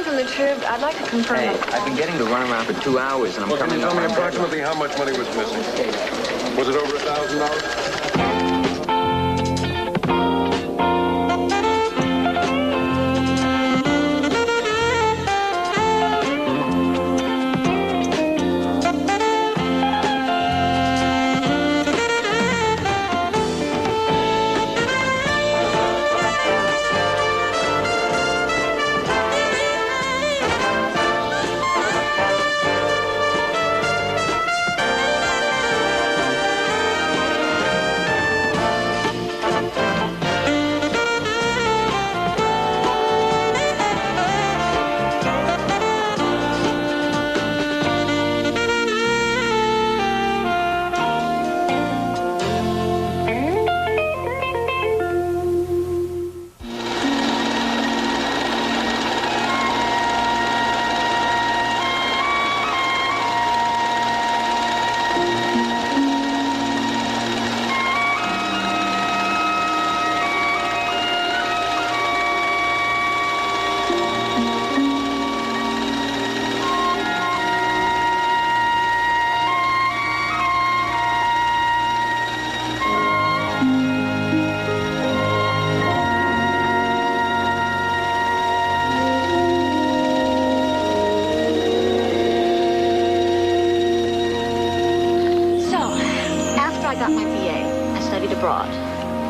times on the trip. I'd like to confirm. Hey, I've been getting to run around for 2 hours, and I'm Well, can coming you up tell me on approximately how much money was missing? Was it over $1,000?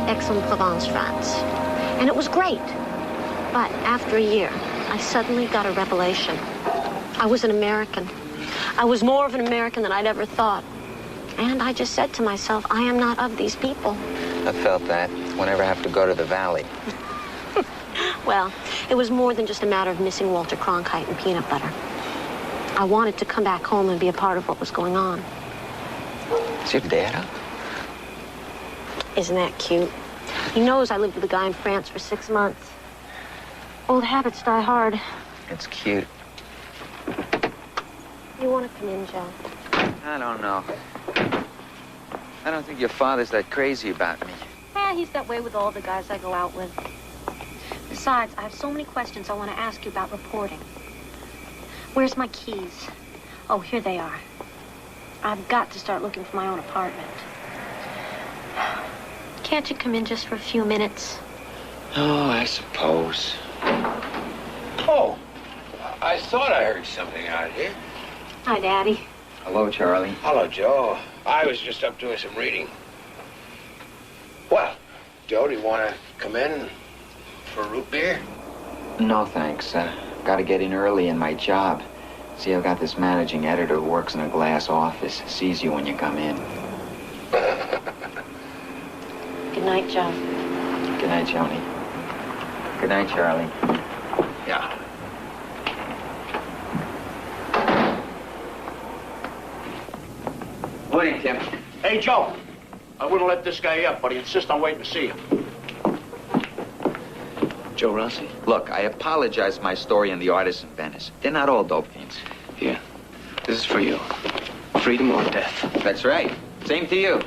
Aix-en-Provence, France. And it was great. But after a year, I suddenly got a revelation. I was an American. I was more of an American than I'd ever thought. And I just said to myself, I am not of these people. I felt that whenever I have to go to the valley. Well, it was more than just a matter of missing Walter Cronkite and peanut butter. I wanted to come back home and be a part of what was going on. Is your dad up? Isn't that cute? He knows I lived with a guy in France for 6 months. Old habits die hard. It's cute. You want to come in, Joe? I don't know. I don't think your father's that crazy about me. Yeah, he's that way with all the guys I go out with. Besides, I have so many questions I want to ask you about reporting. Where's my keys? Oh, here they are. I've got to start looking for my own apartment. Can't you come in just for a few minutes? Oh, I suppose. Oh, I thought I heard something out here. Hi, Daddy. Hello, Charlie. Hello, Joe. I was just up doing some reading. Well, Joe, do you want to come in for a root beer? No, thanks. Gotta get in early in my job. See, I've got this managing editor who works in a glass office. Sees you when you come in. Good night, Joe. Good night, Joni. Good night, Charlie. Yeah. Morning, Tim. Hey, Joe. I wouldn't let this guy up, but he insists on waiting to see you. Joe Rossi? Look, I apologize for my story in the artists in Venice. They're not all dope fiends. Here. This is for you. Freedom or death. That's right. Same to you.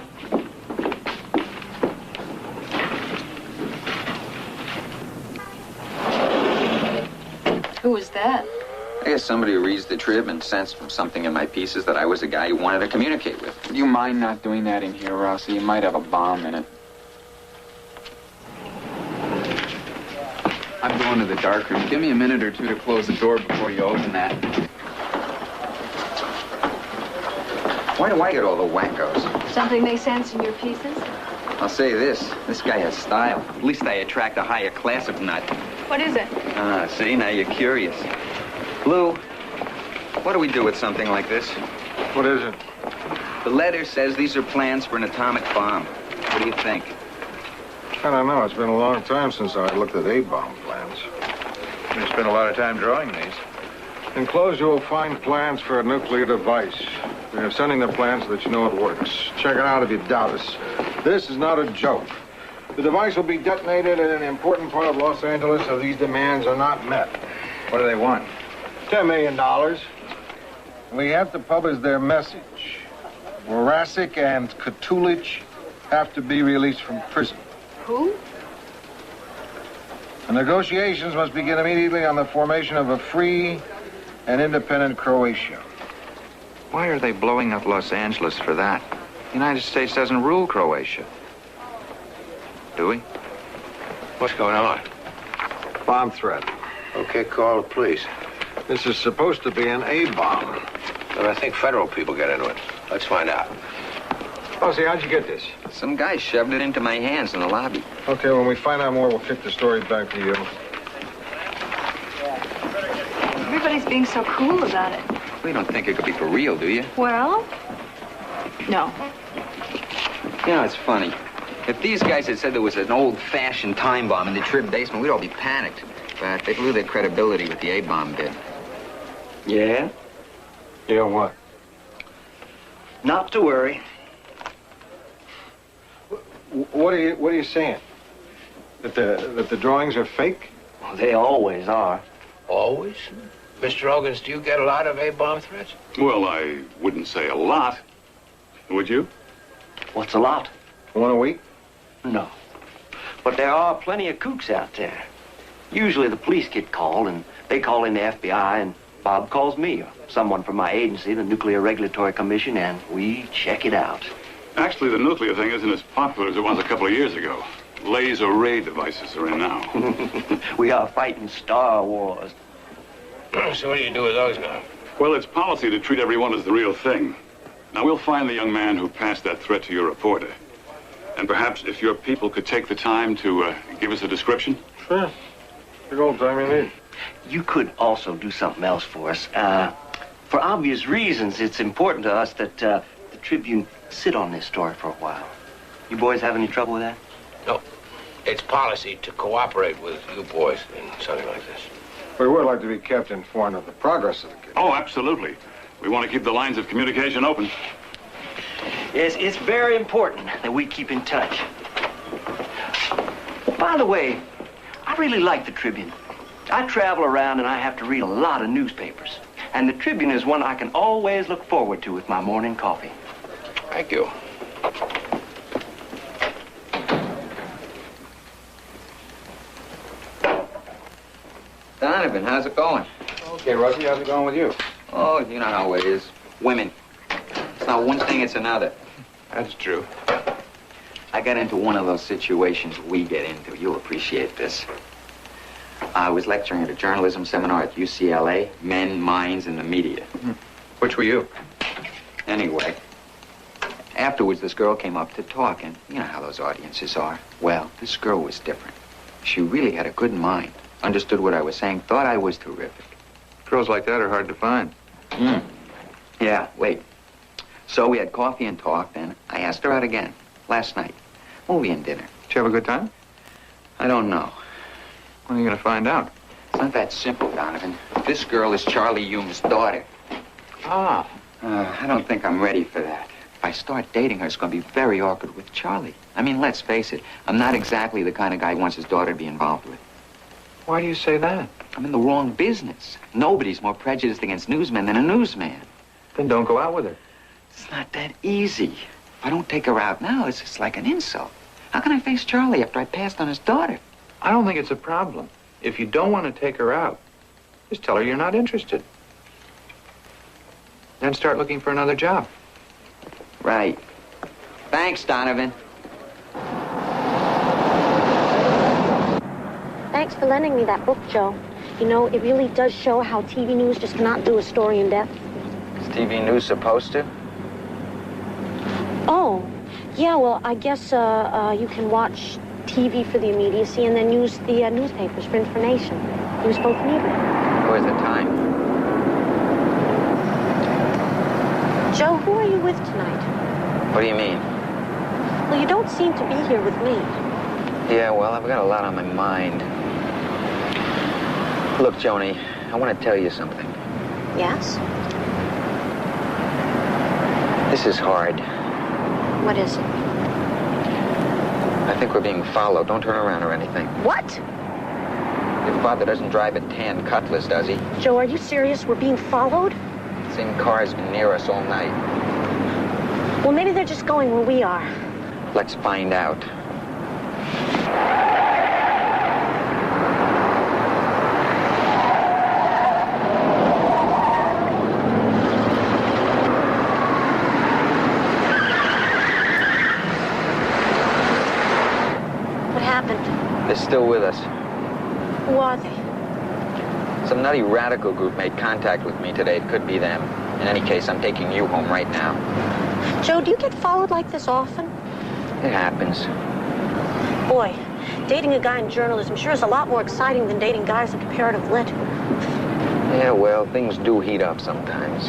Who was that? I guess somebody who reads the Trib and sensed from something in my pieces that I was a guy you wanted to communicate with. Do you mind not doing that in here, Rossi? You might have a bomb in it. I'm going to the dark room. Give me a minute or two to close the door before you open that. Why do I get all the wackos? Something makes sense in your pieces? I'll say this guy has style. At least I attract a higher class of nut. What is it? Ah, see, now you're curious. Lou, what do we do with something like this? What is it? The letter says these are plans for an atomic bomb. What do you think? I don't know. It's been a long time since I looked at A-bomb plans. You spent a lot of time drawing these. Enclosed, you will find plans for a nuclear device. We are sending the plans so that you know it works. Check it out if you doubt us. This is not a joke. The device will be detonated in an important part of Los Angeles if these demands are not met. What do they want? $10 million. We have to publish their message. Warasik and Katulich have to be released from prison. Who? The negotiations must begin immediately on the formation of a free and independent Croatia. Why are they blowing up Los Angeles for that? The United States doesn't rule Croatia. Do we? What's going on? Bomb threat. Okay, call the police. This is supposed to be an A-bomb. But I think federal people get into it. Let's find out. Oh, see, how'd you get this? Some guy shoved it into my hands in the lobby. Okay, when we find out more, we'll kick the story back to you. Everybody's being so cool about it. We don't think it could be for real, do you? Well, no. You know, it's funny. If these guys had said there was an old-fashioned time bomb in the Trib basement, we'd all be panicked. But they blew their credibility with the A-bomb bid. Yeah? Yeah, what? Not to worry. What are you saying? That the drawings are fake? Well, they always are. Always? Mr. Ogans, do you get a lot of A-bomb threats? Well, I wouldn't say a lot. Would you? What's a lot? One a week? No. But there are plenty of kooks out there. Usually the police get called, and they call in the FBI, and Bob calls me, or someone from my agency, the Nuclear Regulatory Commission, and we check it out. Actually, the nuclear thing isn't as popular as it was a couple of years ago. Laser ray devices are in now. We are fighting Star Wars. So what do you do with those now? Well, it's policy to treat everyone as the real thing. Now, we'll find the young man who passed that threat to your reporter. And perhaps if your people could take the time to give us a description? Sure. Big old time you need. You could also do something else for us. For obvious reasons, it's important to us that the Tribune sit on this story for a while. You boys have any trouble with that? No. It's policy to cooperate with you boys in something like this. We would like to be kept informed of the progress of the case. Oh, absolutely. We want to keep the lines of communication open. Yes, it's very important that we keep in touch. By the way, I really like the Tribune. I travel around and I have to read a lot of newspapers. And the Tribune is one I can always look forward to with my morning coffee. Thank you. Donovan, how's it going? Okay, Rosie, how's it going with you? Oh, you know how it is. Women. It's not one thing, it's another. That's true. I got into one of those situations we get into. You'll appreciate this. I was lecturing at a journalism seminar at UCLA, Men, Minds, and the Media. Which were you? Anyway, afterwards this girl came up to talk, and you know how those audiences are. Well, this girl was different. She really had a good mind, understood what I was saying, thought I was terrific. Girls like that are hard to find. Yeah, wait. So we had coffee and talked, and I asked her out again, last night. Movie and dinner. Did you have a good time? I don't know. When are you going to find out? It's not that simple, Donovan. This girl is Charlie Hume's daughter. Ah. I don't think I'm ready for that. If I start dating her, it's going to be very awkward with Charlie. I mean, let's face it. I'm not exactly the kind of guy who wants his daughter to be involved with. Why do you say that? I'm in the wrong business. Nobody's more prejudiced against newsmen than a newsman. Then don't go out with her. It's not that easy. If I don't take her out now, it's just like an insult. How can I face Charlie after I passed on his daughter? I don't think it's a problem. If you don't want to take her out, just tell her you're not interested. Then start looking for another job. Right. Thanks, Donovan. Thanks for lending me that book, Joe. You know, it really does show how TV news just cannot do a story in depth. Is TV news supposed to? Oh, yeah, well, I guess you can watch TV for the immediacy and then use the newspapers for information. Use both neither. Where's the time? Joe, who are you with tonight? What do you mean? Well, you don't seem to be here with me. Yeah, well, I've got a lot on my mind. Look, Joni, I want to tell you something. Yes? This is hard. What is it? I think we're being followed. Don't turn around or anything. What? Your father doesn't drive a tan Cutlass, does he? Joe, are you serious? We're being followed? Same car's been near us all night. Well, maybe they're just going where we are. Let's find out. still with us. Who are they? Some nutty radical group made contact with me today. It could be them. In any case, I'm taking you home right now. Joe, do you get followed like this often? It happens. Boy, dating a guy in journalism sure is a lot more exciting than dating guys in comparative lit. Yeah, well, things do heat up sometimes.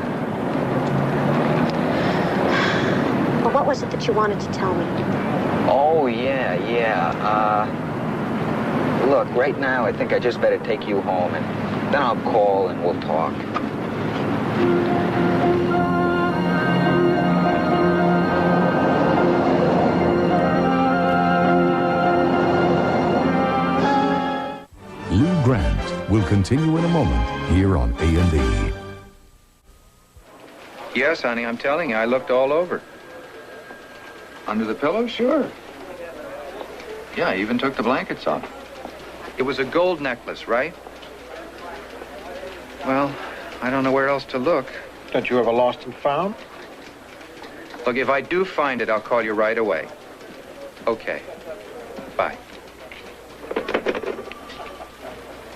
But what was it that you wanted to tell me? Oh, yeah. Look, right now, I think I just better take you home, and then I'll call and we'll talk. Lou Grant will continue in a moment here on A&E. Yes, honey, I'm telling you, I looked all over. Under the pillow? Sure. Yeah, I even took the blankets off. It was a gold necklace, right? Well, I don't know where else to look. Don't you ever lost and found? Look, if I do find it, I'll call you right away. Okay. Bye.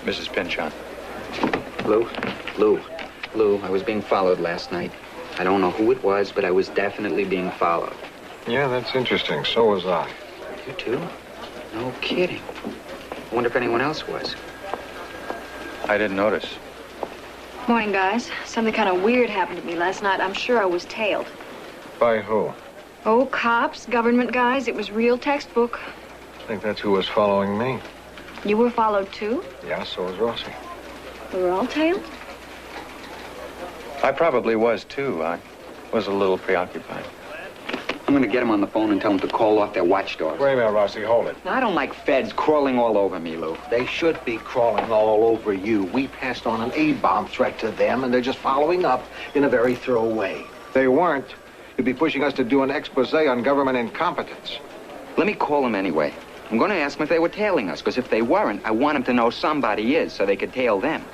Mrs. Pinchon. Lou, I was being followed last night. I don't know who it was, but I was definitely being followed. Yeah, that's interesting. So was I. You too? No kidding. I wonder if anyone else was. I didn't notice. Morning, guys. Something kind of weird happened to me last night. I'm sure I was tailed. By who? Oh, cops, government guys. It was real textbook. I think that's who was following me. You were followed, too? Yeah, so was Rossi. We were all tailed? I probably was, too. I was a little preoccupied. I'm going to get him on the phone and tell him to call off their watchdogs. Wait a minute, Rossi, hold it. Now, I don't like feds crawling all over me, Lou. They should be crawling all over you. We passed on an A-bomb threat to them, and they're just following up in a very thorough way. If they weren't, you'd be pushing us to do an expose on government incompetence. Let me call them anyway. I'm going to ask them if they were tailing us, because if they weren't, I want them to know somebody is so they could tail them.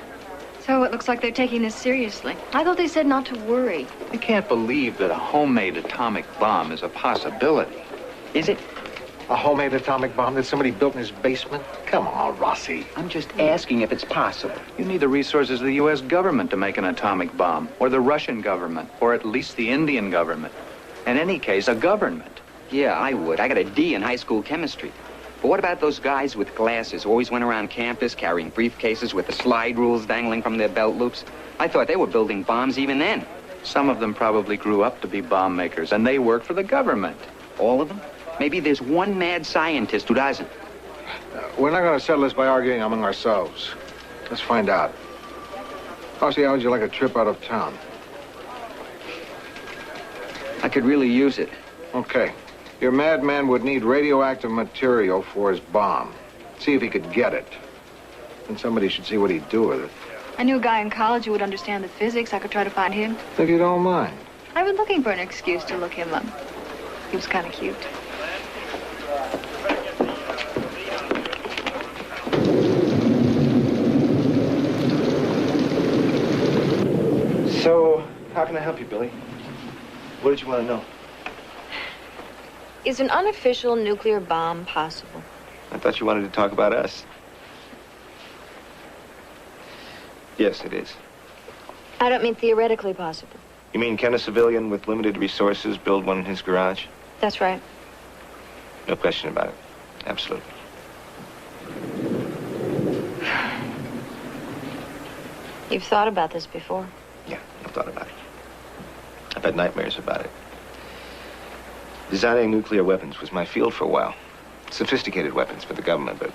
So it looks like they're taking this seriously. I thought they said not to worry. I can't believe that a homemade atomic bomb is a possibility. Is it? A homemade atomic bomb that somebody built in his basement? Come on, Rossi. I'm just asking if it's possible. You need the resources of the U.S. government to make an atomic bomb, or the Russian government, or at least the Indian government. In any case, a government. Yeah, I would. I got a D in high school chemistry. But what about those guys with glasses who always went around campus carrying briefcases with the slide rules dangling from their belt loops? I thought they were building bombs even then. Some of them probably grew up to be bomb makers, and they work for the government. All of them? Maybe there's one mad scientist who doesn't. We're not going to settle this by arguing among ourselves. Let's find out. Rossi, how would you like a trip out of town? I could really use it. Okay. Your madman would need radioactive material for his bomb. See if he could get it. And somebody should see what he'd do with it. I knew a guy in college who would understand the physics. I could try to find him. If you don't mind. I've been looking for an excuse to look him up. He was kind of cute. So, how can I help you, Billy? What did you want to know? Is an unofficial nuclear bomb possible? I thought you wanted to talk about us. Yes, it is. I don't mean theoretically possible. You mean, can a civilian with limited resources build one in his garage? That's right. No question about it. Absolutely. You've thought about this before? Yeah, I've thought about it. I've had nightmares about it. Designing nuclear weapons was my field for a while. Sophisticated weapons for the government, but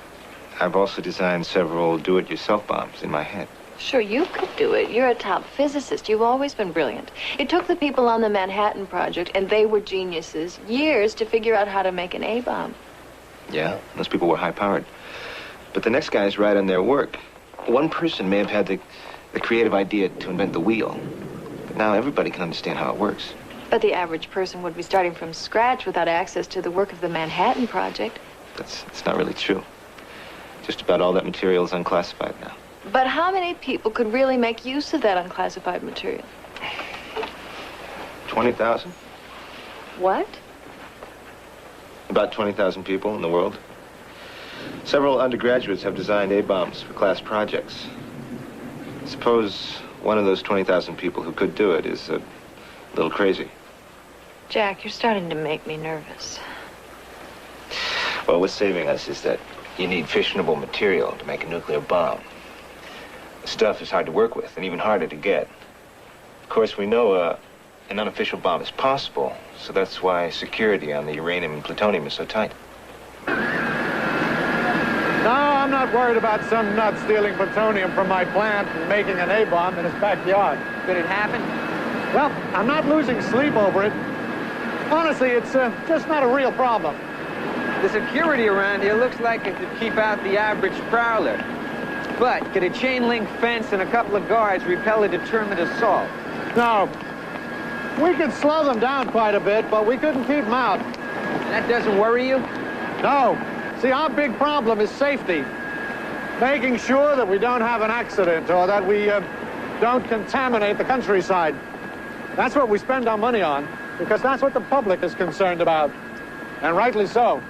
I've also designed several do-it-yourself bombs in my head. Sure, you could do it. You're a top physicist. You've always been brilliant. It took the people on the Manhattan Project, and they were geniuses, years to figure out how to make an A-bomb. Yeah, those people were high-powered. But the next guys right on their work. One person may have had the creative idea to invent the wheel. But now everybody can understand how it works. But the average person would be starting from scratch without access to the work of the Manhattan Project. That's not really true. Just about all that material is unclassified now. But how many people could really make use of that unclassified material? Several undergraduates have designed A-bombs for class projects. Suppose one of those 20,000 people who could do it is a little crazy. Jack, you're starting to make me nervous. Well, what's saving us is that you need fissionable material to make a nuclear bomb. The stuff is hard to work with and even harder to get. Of course, we know an unofficial bomb is possible, so that's why security on the uranium and plutonium is so tight. No, I'm not worried about some nut stealing plutonium from my plant and making an A-bomb in his backyard. Could it happen? Well, I'm not losing sleep over it. Honestly, it's just not a real problem. The security around here looks like it could keep out the average prowler. But could a chain-link fence and a couple of guards repel a determined assault? No. We could slow them down quite a bit, but we couldn't keep them out. That doesn't worry you? No. See, our big problem is safety. Making sure that we don't have an accident or that we don't contaminate the countryside. That's what we spend our money on, because that's what the public is concerned about. And rightly so.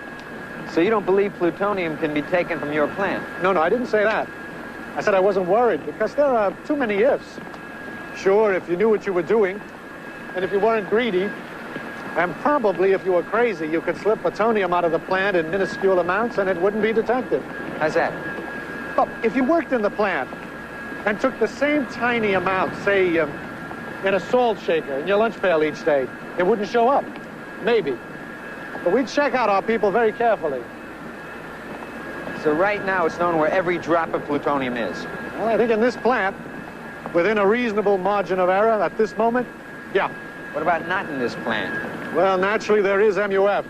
So you don't believe plutonium can be taken from your plant? No, I didn't say that. I said I wasn't worried, because there are too many ifs. Sure, if you knew what you were doing, and if you weren't greedy, and probably if you were crazy, you could slip plutonium out of the plant in minuscule amounts and it wouldn't be detected. How's that? Well, if you worked in the plant and took the same tiny amount, say, in a salt shaker in your lunch pail each day, it wouldn't show up. Maybe. But we'd check out our people very carefully. So right now it's known where every drop of plutonium is? Well, I think in this plant, within a reasonable margin of error at this moment, yeah. What about not in this plant? Well, naturally, there is MUF.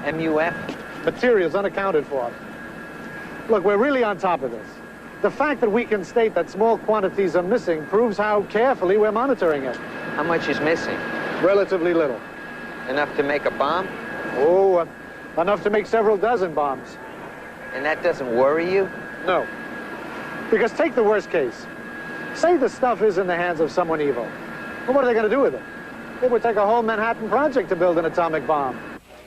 MUF? Materials unaccounted for. Look, we're really on top of this. The fact that we can state that small quantities are missing proves how carefully we're monitoring it. How much is missing? Relatively little. Enough to make a bomb? Oh, enough to make several dozen bombs. And that doesn't worry you? No. Because take the worst case. Say the stuff is in the hands of someone evil. Well, what are they going to do with it? It would take a whole Manhattan Project to build an atomic bomb.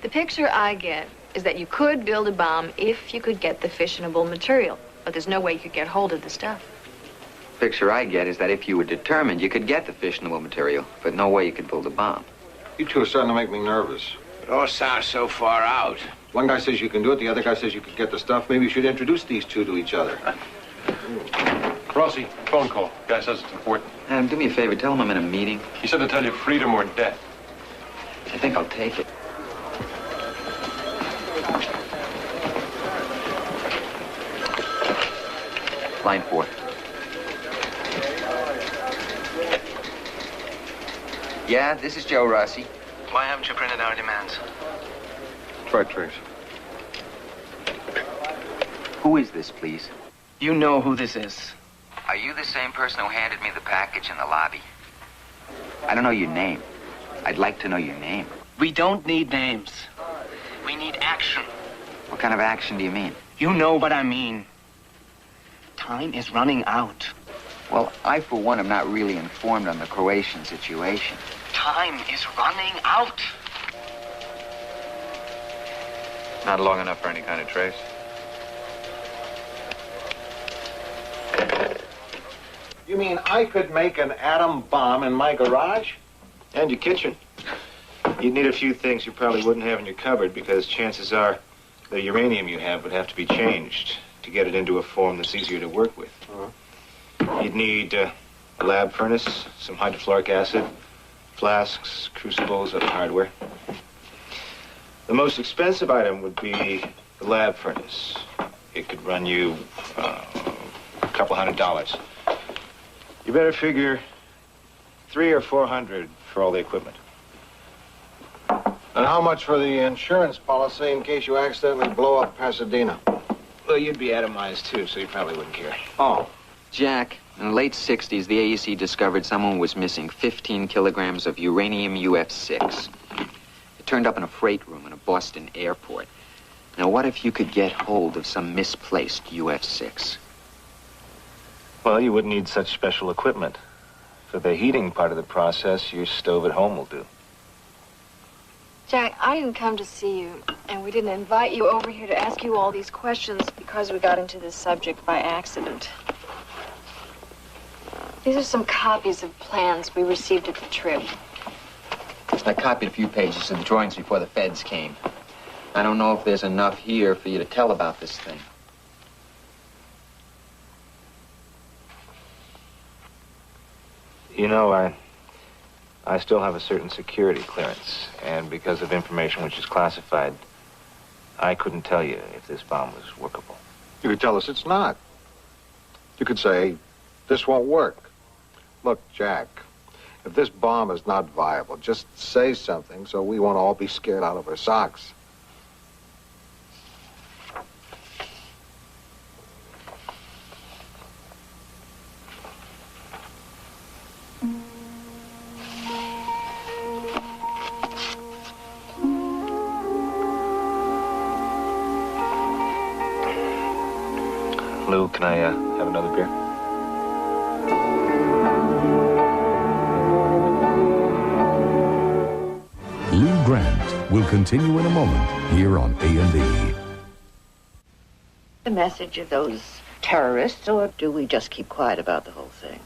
The picture I get is that you could build a bomb if you could get the fissionable material, but there's no way you could get hold of the stuff. Picture I get is that if you were determined, you could get the fissionable material, but no way you could build a bomb. You two are starting to make me nervous. It all sounds so far out. One guy says you can do it, the other guy says you could get the stuff. Maybe you should introduce these two to each other. Rossi, phone call. Guy says it's important. Adam, do me a favor. Tell him I'm in a meeting. He said to tell you freedom or death. I think I'll take it. Line 4. Yeah, this is Joe Rossi. Why haven't you printed our demands? Try trace. Who is this, please? You know who this is. Are you the same person who handed me the package in the lobby? I don't know your name. I'd like to know your name. We don't need names. We need action. What kind of action do you mean? You know what I mean. Time is running out. Well, I, for one, am not really informed on the Croatian situation. Time is running out. Not long enough for any kind of trace. You mean I could make an atom bomb in my garage? And your kitchen. You'd need a few things you probably wouldn't have in your cupboard because chances are the uranium you have would have to be changed to get it into a form that's easier to work with. You'd need a lab furnace, some hydrofluoric acid, flasks, crucibles, other hardware. The most expensive item would be the lab furnace. It could run you a couple $100. You better figure $300 or $400 for all the equipment. And how much for the insurance policy in case you accidentally blow up Pasadena? Well, you'd be atomized too, so you probably wouldn't care. Oh. Jack, in the late 60s, the AEC discovered someone was missing 15 kilograms of uranium UF6. It turned up in a freight room in a Boston airport. Now, what if you could get hold of some misplaced UF6? Well, you wouldn't need such special equipment. For the heating part of the process, your stove at home will do. Jack, I didn't come to see you. And we didn't invite you over here to ask you all these questions because we got into this subject by accident. These are some copies of plans we received at the trip. I copied a few pages of the drawings before the feds came. I don't know if there's enough here for you to tell about this thing. You know, I still have a certain security clearance, and because of information which is classified, I couldn't tell you if this bomb was workable. You could tell us it's not. You could say, this won't work. Look, Jack, if this bomb is not viable, just say something so we won't all be scared out of our socks. Lou, can I have another beer? Lou Grant will continue in a moment here on A&E. The message of those terrorists, or do we just keep quiet about the whole thing?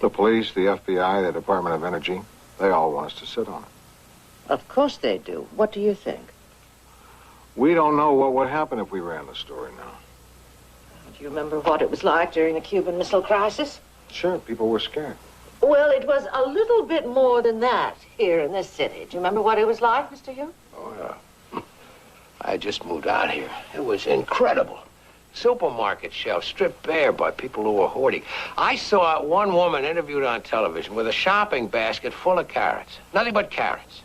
The police, the FBI, the Department of Energy, they all want us to sit on it. Of course they do. What do you think? We don't know what would happen if we ran the story now. Do you remember what it was like during the Cuban Missile Crisis? Sure, people were scared. Well, it was a little bit more than that here in this city. Do you remember what it was like, Mr. Hugh? Oh, yeah. I just moved out here. It was incredible. Supermarket shelves stripped bare by people who were hoarding. I saw one woman interviewed on television with a shopping basket full of carrots. Nothing but carrots.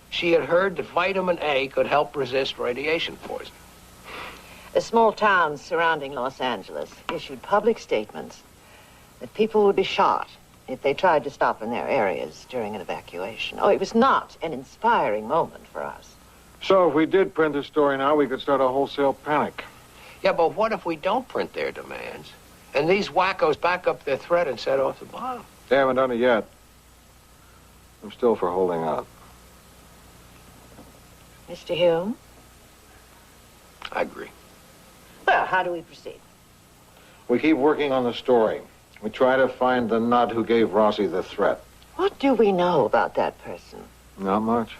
She had heard that vitamin A could help resist radiation poisoning. The small towns surrounding Los Angeles issued public statements that people would be shot if they tried to stop in their areas during an evacuation. Oh, it was not an inspiring moment for us. So if we did print the story now, we could start a wholesale panic. Yeah, but what if we don't print their demands, and these wackos back up their threat and set off the bomb? They haven't done it yet. I'm still for holding out. Mr. Hume? I agree. Well, how do we proceed? We keep working on the story. We try to find the nut who gave Rossi the threat. What do we know about that person? Not much.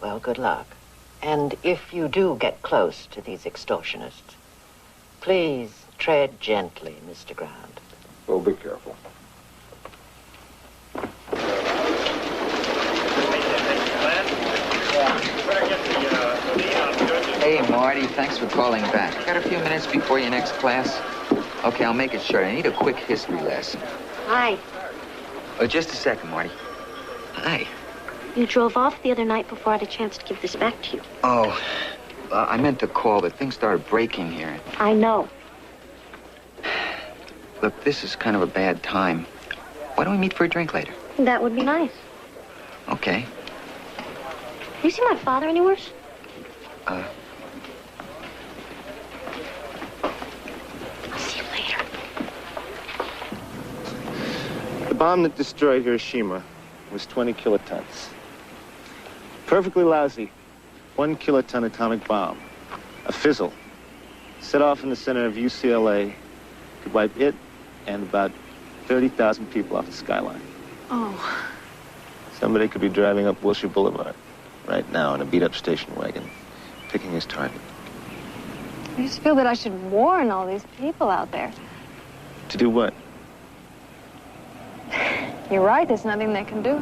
Well, good luck. And if you do get close to these extortionists, please tread gently, Mr. Grant. We'll be careful. Hey, Marty, thanks for calling back. Got a few minutes before your next class? Okay, I'll make it short. I need a quick history lesson. Hi. Oh, just a second, Marty. Hi. You drove off the other night before I had a chance to give this back to you. Oh, I meant to call, but things started breaking here. I know. Look, this is kind of a bad time. Why don't we meet for a drink later? That would be nice. Okay. Have you seen my father anywhere? I'll see you later. The bomb that destroyed Hiroshima was 20 kilotons. Perfectly lousy 1 kiloton atomic bomb. A fizzle set off in the center of UCLA could wipe it and about 30,000 people off the skyline. Oh. Somebody could be driving up Wilshire Boulevard right now in a beat-up station wagon, picking his target. I just feel that I should warn all these people out there. To do what? You're right, there's nothing they can do.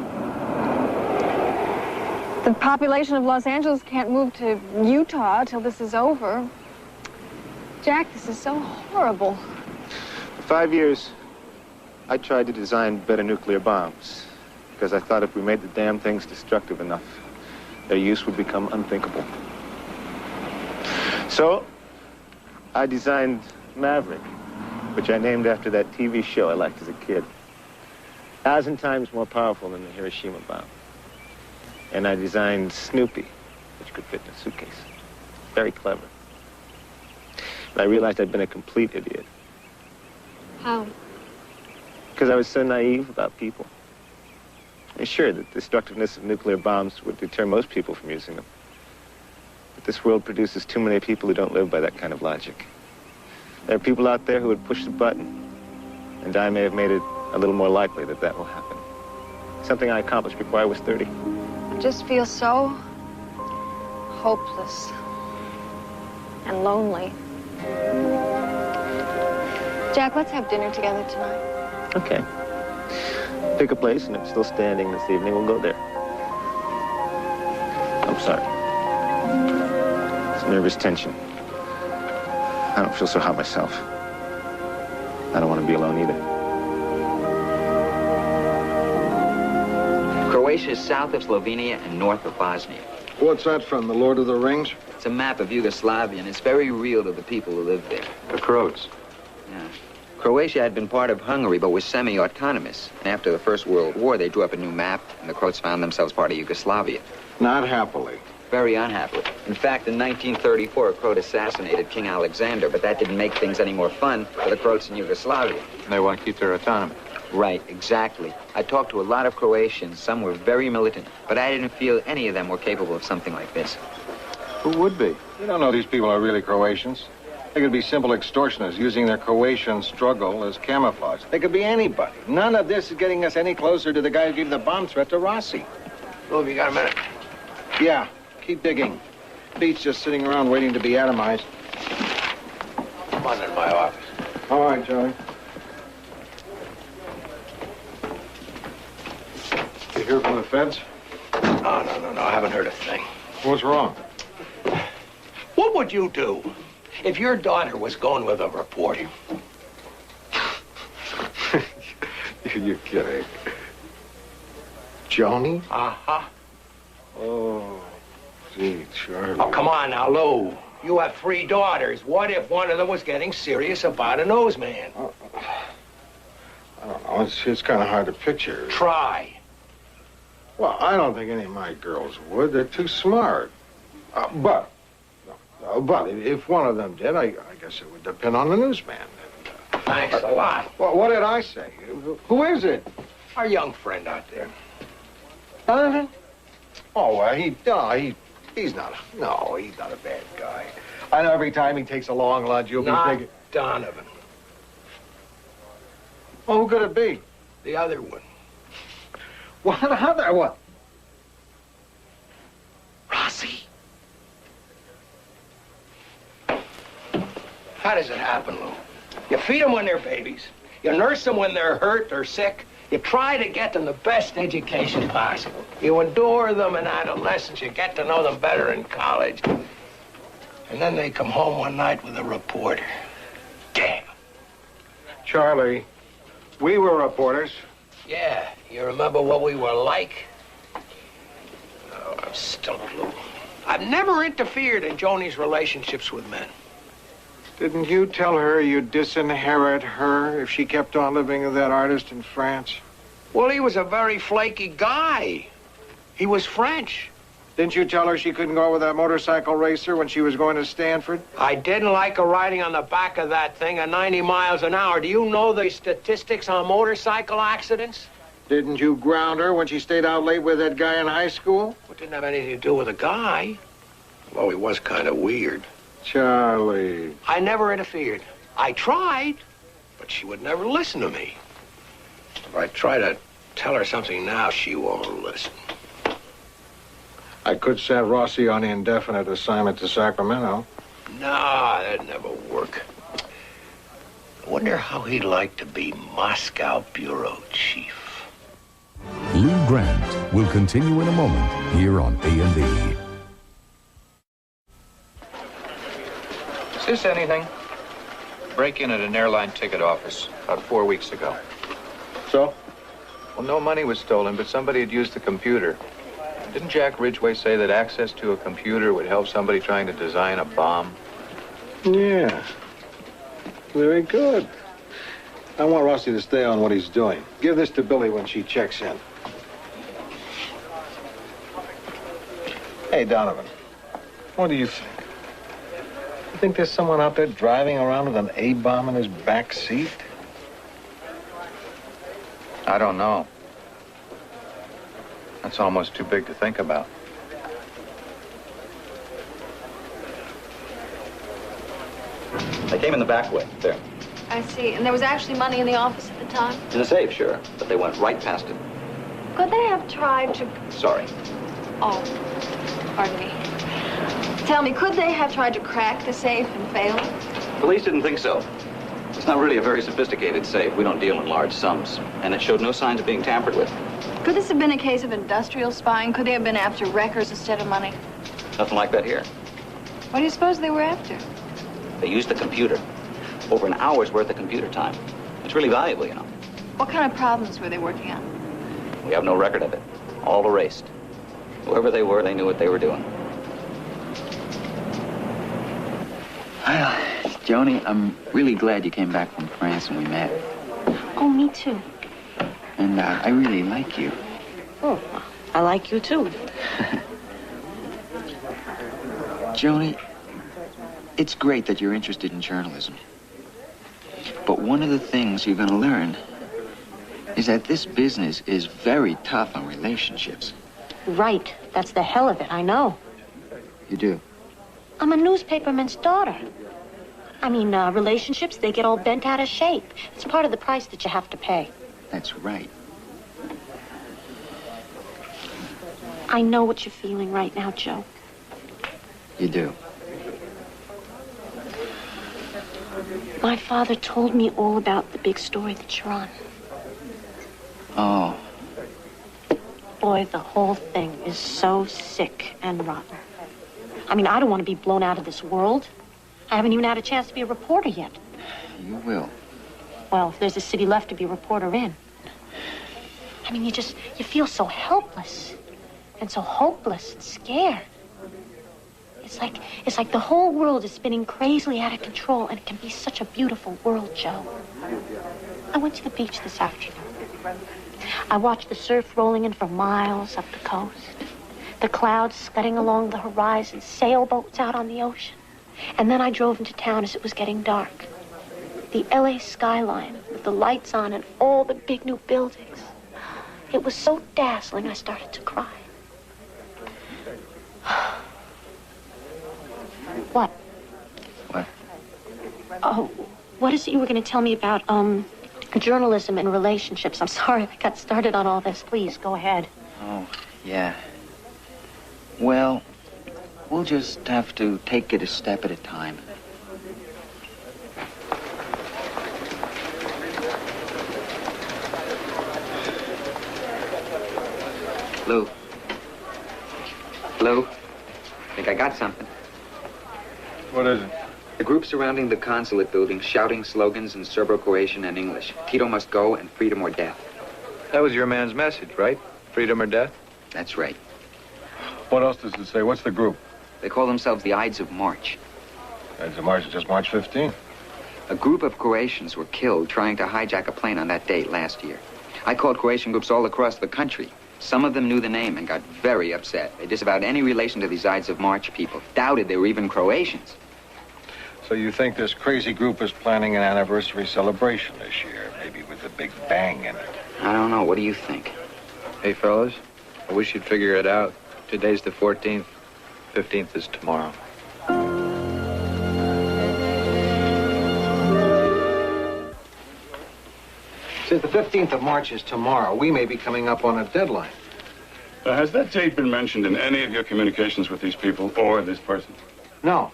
The population of Los Angeles can't move to Utah till this is over. Jack, this is so horrible. For 5 years, I tried to design better nuclear bombs because I thought if we made the damn things destructive enough, their use would become unthinkable. So, I designed Maverick, which I named after that TV show I liked as a kid. 1,000 times more powerful than the Hiroshima bomb. And I designed Snoopy, which could fit in a suitcase. Very clever. But I realized I'd been a complete idiot. How? Because I was so naive about people. I mean, sure, the destructiveness of nuclear bombs would deter most people from using them. But this world produces too many people who don't live by that kind of logic. There are people out there who would push the button, and I may have made it a little more likely that that will happen. Something I accomplished before I was 30. I just feel so hopeless and lonely. Jack, let's have dinner together tonight. Okay. Pick a place, and it's still standing this evening. We'll go there. I'm sorry. It's nervous tension. I don't feel so hot myself. I don't want to be alone either. Croatia is south of Slovenia and north of Bosnia. What's that from, The Lord of the Rings? It's a map of Yugoslavia, and it's very real to the people who live there. The Croats. Yeah. Croatia had been part of Hungary, but was semi-autonomous. And after the First World War, they drew up a new map, and the Croats found themselves part of Yugoslavia. Not happily. Very unhappily. In fact, in 1934, a Croat assassinated King Alexander, but that didn't make things any more fun for the Croats in Yugoslavia. They want to keep their autonomy. Right, exactly. I talked to a lot of Croatians. Some were very militant, but I didn't feel any of them were capable of something like this. Who would be? You don't know these people are really Croatians. They could be simple extortioners using their Croatian struggle as camouflage. They could be anybody. None of this is getting us any closer to the guy who gave the bomb threat to Rossi. Well, have you got a minute? Yeah, keep digging. Beats just sitting around waiting to be atomized. Come on in my office. All right, Joey. You hear from the feds? No, I haven't heard a thing. What's wrong? What would you do if your daughter was going with a reporter? You're kidding. Joni? Uh-huh. Oh, gee, Charlie. Oh, come on now, Lou. You have 3 daughters. What if one of them was getting serious about a newsman? I don't know. It's kind of hard to picture. Try. Well, I don't think any of my girls would. They're too smart. But if one of them did, I guess it would depend on the newsman. Thanks a lot. Well, what did I say? Who is it? Our young friend out there. Donovan? Oh, well, he's not a bad guy. I know every time he takes a long lunch, you'll be thinking... Donovan. Well, who could it be? The other one. What other one? Rossi. How does it happen, Lou? You feed them when they're babies. You nurse them when they're hurt or sick. You try to get them the best education possible. You endure them in adolescence. You get to know them better in college. And then they come home one night with a reporter. Damn. Charlie, we were reporters. Yeah, you remember what we were like? Oh, I'm stumped, Lou. I've never interfered in Joni's relationships with men. Didn't you tell her you'd disinherit her if she kept on living with that artist in France? Well, he was a very flaky guy. He was French. Didn't you tell her she couldn't go with that motorcycle racer when she was going to Stanford? I didn't like her riding on the back of that thing at 90 miles an hour. Do you know the statistics on motorcycle accidents? Didn't you ground her when she stayed out late with that guy in high school? It didn't have anything to do with the guy. Although he was kind of weird. Charlie. I never interfered. I tried, but she would never listen to me. If I try to tell her something now, she won't listen. I could send Rossi on indefinite assignment to Sacramento. Nah, that'd never work. I wonder how he'd like to be Moscow bureau chief. Lou Grant will continue in a moment here on A&E. Is this anything? Break-in at an airline ticket office about 4 weeks ago. So? Well, no money was stolen, but somebody had used the computer. Didn't Jack Ridgway say that access to a computer would help somebody trying to design a bomb? Yeah. Very good. I want Rossi to stay on what he's doing. Give this to Billy when she checks in. Hey, Donovan. What do you think? You think there's someone out there driving around with an A-bomb in his back seat? I don't know. That's almost too big to think about. came in the back way, there. I see. And there was actually money in the office at the time? In the safe, sure, but they went right past it. Could they have tried to... Sorry. Oh, pardon me. Tell me, could they have tried to crack the safe and failed? Police didn't think so. It's not really a very sophisticated safe. We don't deal in large sums. And it showed no signs of being tampered with. Could this have been a case of industrial spying? Could they have been after wreckers instead of money? Nothing like that here. What do you suppose they were after? They used the computer. Over an hour's worth of computer time. It's really valuable, you know. What kind of problems were they working on? We have no record of it. All erased. Whoever they were, they knew what they were doing. Well, Joni, I'm really glad you came back from France and we met. Oh, me too. And I really like you. Oh, I like you too. Joni, it's great that you're interested in journalism. But one of the things you're going to learn is that this business is very tough on relationships. Right. That's the hell of it, I know. You do? I'm a newspaperman's daughter. I mean, relationships, they get all bent out of shape. It's part of the price that you have to pay. That's right. I know what you're feeling right now, Joe. You do? My father told me all about the big story that you're on. Oh. Boy, the whole thing is so sick and rotten. I mean, I don't want to be blown out of this world. I haven't even had a chance to be a reporter yet. You will. Well, if there's a city left to be a reporter in. I mean, you feel so helpless and so hopeless and scared. It's like the whole world is spinning crazily out of control, and it can be such a beautiful world, Joe. I went to the beach this afternoon. I watched the surf rolling in for miles up the coast. The clouds scudding along the horizon, sailboats out on the ocean. And then I drove into town as it was getting dark. The LA skyline with the lights on and all the big new buildings. It was so dazzling I started to cry. What? What? Oh, what is it you were going to tell me about, journalism and relationships? I'm sorry I got started on all this. Please, go ahead. Oh, yeah. Well, we'll just have to take it a step at a time. Lou. Lou? I think I got something. What is it? The group surrounding the consulate building shouting slogans in Serbo-Croatian and English. Tito must go and freedom or death. That was your man's message, right? Freedom or death? That's right. What else does it say? What's the group? They call themselves the Ides of March. Ides of March is just March 15th. A group of Croatians were killed trying to hijack a plane on that date last year. I called Croatian groups all across the country. Some of them knew the name and got very upset. They disavowed any relation to these Ides of March people. Doubted they were even Croatians. So you think this crazy group is planning an anniversary celebration this year, maybe with a big bang in it? I don't know. What do you think? Hey, fellas, I wish you'd figure it out. Today's the 14th. 15th is tomorrow. Since the 15th of March is tomorrow, we may be coming up on a deadline. Has that date been mentioned in any of your communications with these people or this person? No.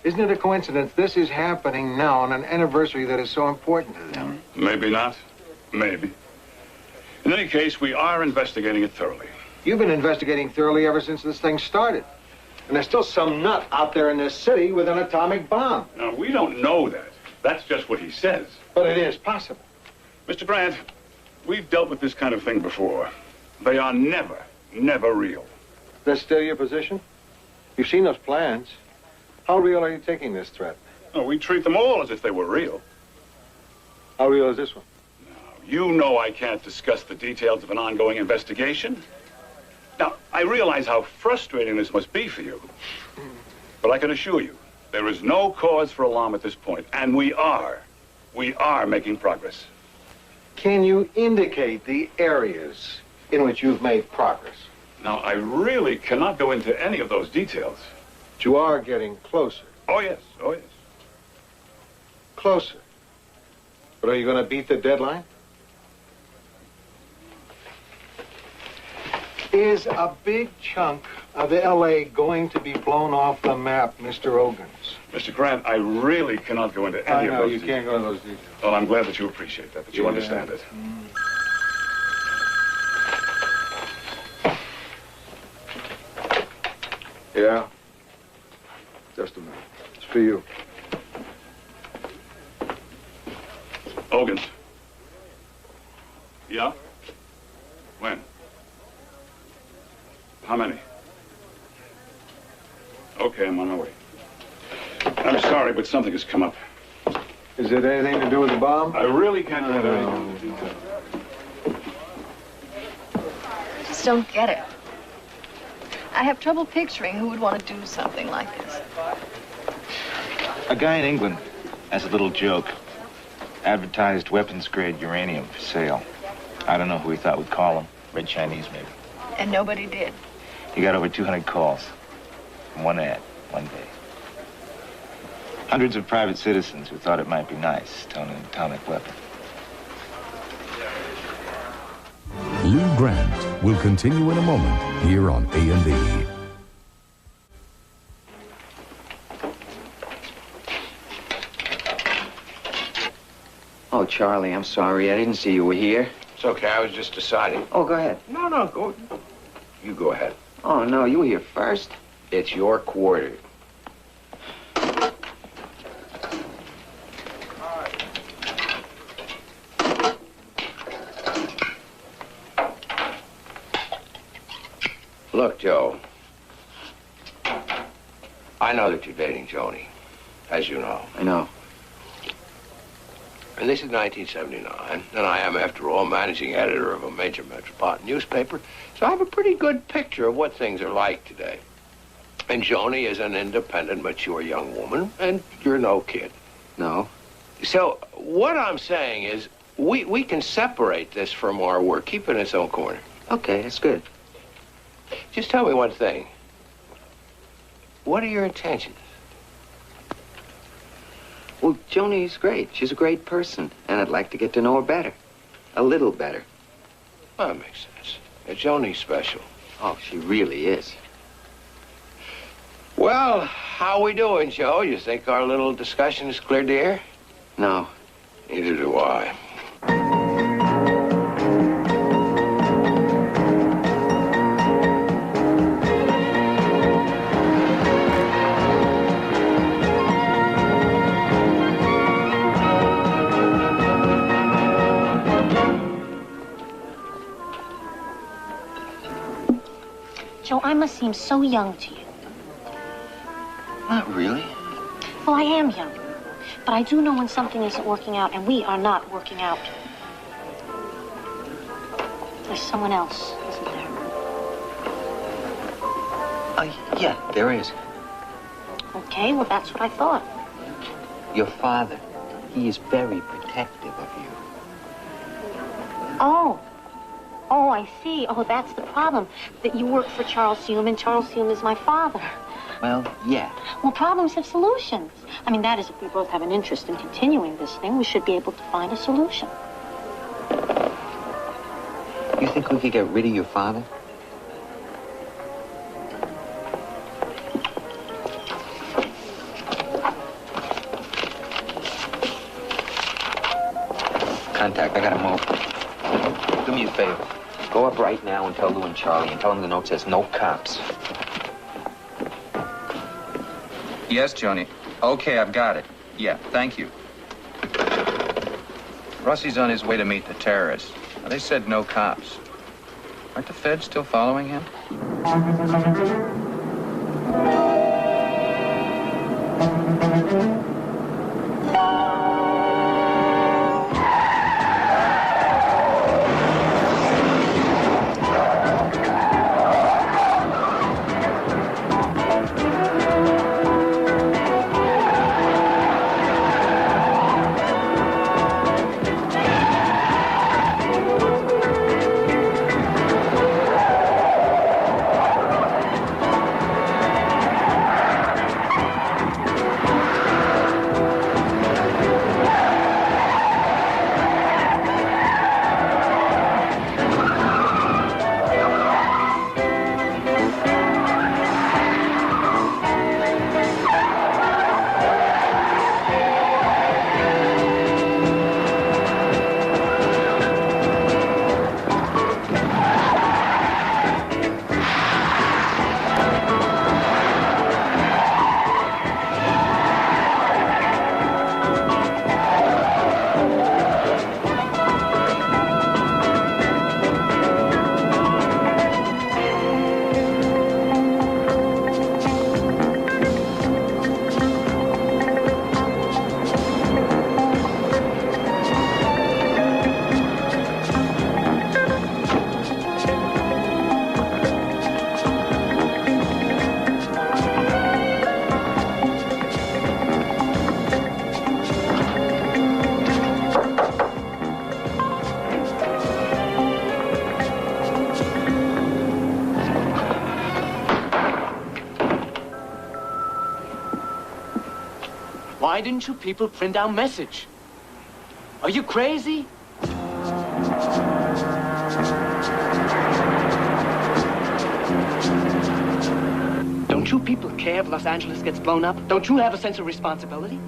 Isn't it a coincidence this is happening now on an anniversary that is so important to them? Maybe not. Maybe. In any case, we are investigating it thoroughly. You've been investigating thoroughly ever since this thing started. And there's still some nut out there in this city with an atomic bomb. Now, we don't know that. That's just what he says. But it is possible. Mr. Grant, we've dealt with this kind of thing before. They are never, never real. That's still your position? You've seen those plans. How real are you taking this threat? Oh, we treat them all as if they were real. How real is this one? You know I can't discuss the details of an ongoing investigation. Now, I realize how frustrating this must be for you. But I can assure you, there is no cause for alarm at this point. And we are making progress. Can you indicate the areas in which you've made progress? Now, I really cannot go into any of those details. But you are getting closer. Oh, yes. Oh, yes. Closer. But are you going to beat the deadline? Is a big chunk of L.A. going to be blown off the map, Mr. Ogans? Mr. Grant, I really cannot go into any of those you can't go into those details. Well, I'm glad that you appreciate that you understand it. Yeah? Just a minute. It's for you. Ogans. Yeah? When? How many? Okay, I'm on my way. I'm sorry, but something has come up. Is it anything to do with the bomb? I really can't go into any detail. I just don't get it. I have trouble picturing who would want to do something like this. A guy in England, as a little joke, advertised weapons-grade uranium for sale. I don't know who he thought would call him. Red Chinese, maybe. And nobody did. He got over 200 calls from one ad, one day. Hundreds of private citizens who thought it might be nice to own an atomic weapon. Lou Grant will continue in a moment here on A&E. Oh, Charlie, I'm sorry. I didn't see you were here. It's okay, I was just deciding. Oh, go ahead. No, go. You go ahead. Oh, no, you were here first. It's your quarter. Look, Joe. I know that you're dating Joni, as you know. I know. And this is 1979, and I am, after all, managing editor of a major metropolitan newspaper, so I have a pretty good picture of what things are like today. And Joni is an independent, mature young woman, and you're no kid. No. So what I'm saying is we can separate this from our work, keep it in its own corner. Okay, that's good. Just tell me one thing. What are your intentions? Well, Joni's great. She's a great person, and I'd like to get to know her better. A little better. Well, that makes sense. Joni's special. Oh, she really is. Well, how we doing, Joe? You think our little discussion is clear to air? No. Neither do I. Joe, I must seem so young to you. Not really. Well, I am young. But I do know when something isn't working out, and we are not working out. There's someone else, isn't there? Yeah, there is. Okay, well, that's what I thought. Your father. He is very protective of you. Oh, I see. Oh, that's the problem. That you work for Charles Hume, and Charles Hume is my father. Well, yeah. Well, problems have solutions. I mean, that is, if we both have an interest in continuing this thing, we should be able to find a solution. You think we could get rid of your father? Contact, I gotta move. Do me a favor. Go up right now and tell Lou and Charlie, and tell them the note says no cops. Yes, Joni. Okay, I've got it. Yeah, thank you. Russie's on his way to meet the terrorists. Now, they said no cops. Aren't the feds still following him? Why didn't you people print our message? Are you crazy? Don't you people care if Los Angeles gets blown up? Don't you have a sense of responsibility?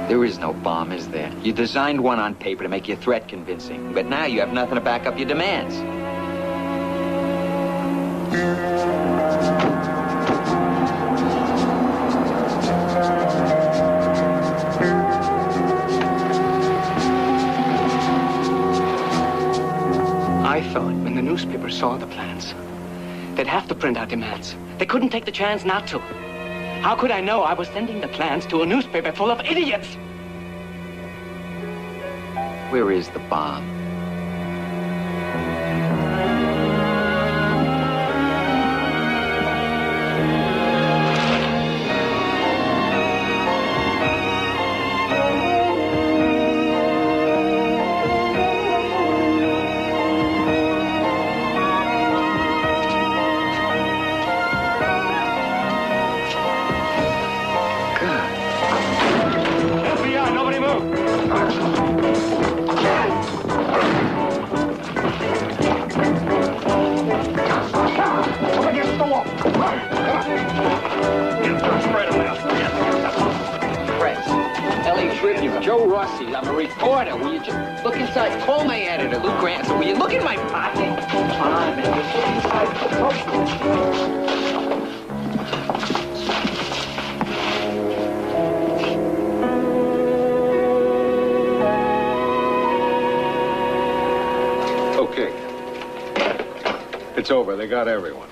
There is no bomb, is there? You designed one on paper to make your threat convincing, but now you have nothing to back up your demands. I thought when the newspapers saw the plans, they'd have to print our demands. They couldn't take the chance not to. How could I know I was sending the plans to a newspaper full of idiots? Where is the bomb? Joe Rossi, I'm a reporter. Will you just look inside? Call my editor, Lou Grant. So will you look in my pocket? Come on, man. Just look inside. Okay. It's over. They got everyone.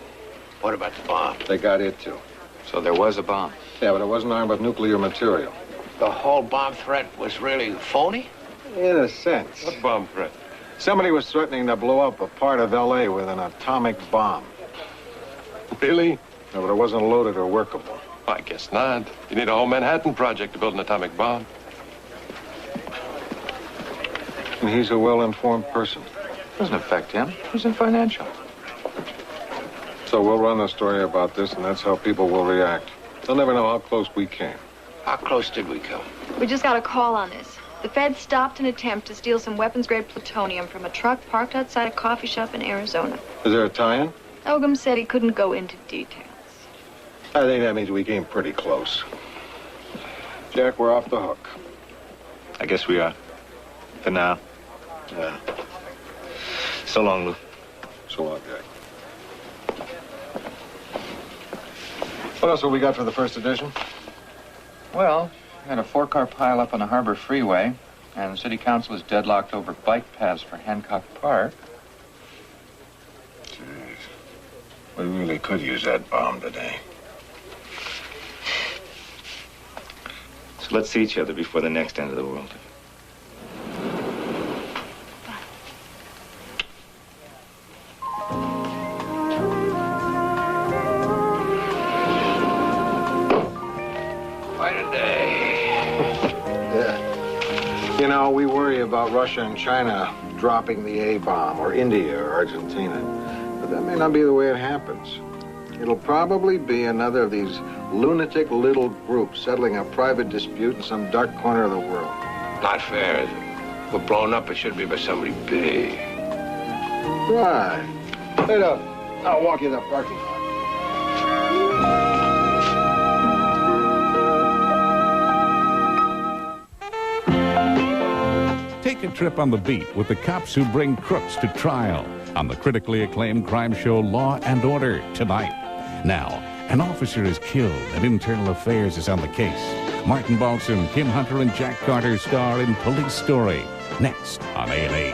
What about the bomb? They got it, too. So there was a bomb? Yeah, but it wasn't armed with nuclear material. The whole bomb threat was really phony? In a sense. What bomb threat? Somebody was threatening to blow up a part of L.A. with an atomic bomb. Really? No, but it wasn't loaded or workable. I guess not. You need a whole Manhattan Project to build an atomic bomb. And he's a well-informed person. Doesn't affect him. He's in financial. So we'll run a story about this, and that's how people will react. They'll never know how close we came. How close did we come? We just got a call on this. The Fed stopped an attempt to steal some weapons-grade plutonium from a truck parked outside a coffee shop in Arizona. Is there a tie-in? Ogum said he couldn't go into details. I think that means we came pretty close. Jack, we're off the hook. I guess we are. For now. Yeah. So long, Lou. So long, Jack. What else have we got for the first edition? Well, we had a 4-car pileup on the Harbor Freeway, and the city council is deadlocked over bike paths for Hancock Park. Jeez. We really could use that bomb today. So let's see each other before the next end of the world. You know, we worry about Russia and China dropping the A-bomb, or India or Argentina. But that may not be the way it happens. It'll probably be another of these lunatic little groups settling a private dispute in some dark corner of the world. Not fair, is it? If we're blown up, it should be by somebody big. Right. Wait up. I'll walk you to the parking lot. Take a trip on the beat with the cops who bring crooks to trial on the critically acclaimed crime show Law and Order tonight. Now, an officer is killed and Internal Affairs is on the case. Martin Balsam, Kim Hunter, and Jack Carter star in Police Story. Next on A&E.